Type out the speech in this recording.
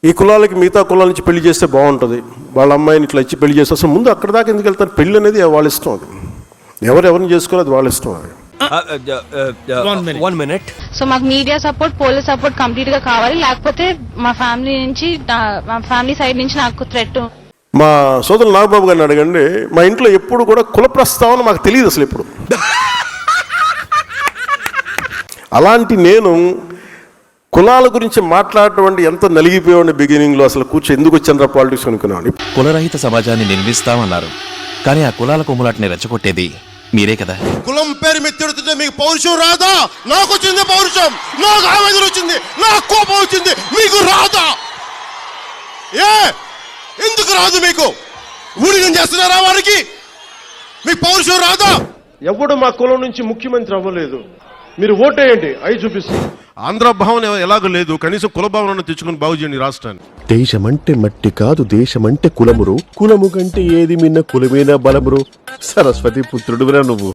ఈ కులాలకి మిగతా కులాల నుంచి పెళ్లి చేస్తే బాగుంటుంది, వాళ్ళ అమ్మాయిని ఇట్లా ఇచ్చి పెళ్లి చేస్తే అసలు ముందు అక్కడ దాకా ఎందుకు వెళ్తారు? పెళ్ళి అనేది వాళ్ళ ఇష్టం, అది ఎవరిని చేసుకోవాలి, అది వాళ్ళ ఇష్టం. అది 1 minute. సో మాకు media support, police support complete గా కావాలి, లేకపోతే మా ఫ్యామిలీ సైడ్ నుంచి నాకు థ్రెట్. మా సోదరులు నాగబాబు గారిని అడగండి, మా ఇంట్లో ఎప్పుడు కూడా కుల ప్రస్తావన మాకు తెలియదు అసలు ఎప్పుడు. అలాంటి నేను కులాల గురించి మాట్లాడటం ఎంత నలిగిపోయాడు బిగినింగ్లో. అసలు ఎందుకు వచ్చాను పాలిటిక్స్ అనుకున్నాను. కులరహిత సమాజాన్ని నిర్మిస్తామన్నారు, కానీ ఆ కులాల కొమ్ములాటిని రెచ్చగొట్టేది మీరే కదా. కులం పేరు మీద తిడుతుంటే మీకు పౌరుషం రాదా? నాకు వచ్చింది పౌరుషం, నాకు ఆవేదన వచ్చింది, నాకు కోపం వచ్చింది, మీకు రాదా? ఎందుకు రాదు? మీకు ఊడిగం చేస్తున్నారా వారికి? మీకు పౌరుషం రాదా? ఎవడు మా కులం నుంచి ముఖ్యమంత్రి అవ్వలేదు, మీరు ఓటేయండి, అవి చూపిస్తుంది. ఆంధ్ర భావన ఎలాగో లేదు, కనీసం కుల భావనను తెచ్చుకుని బాగు చేయండి రాష్ట్రాన్ని. దేశమంటే మట్టి కాదు, దేశమంటే కులమురు, కులము కంటే ఏది మిన్న కులమేనా బలమురు. సరస్వతి పుత్రుడురా నువ్వు.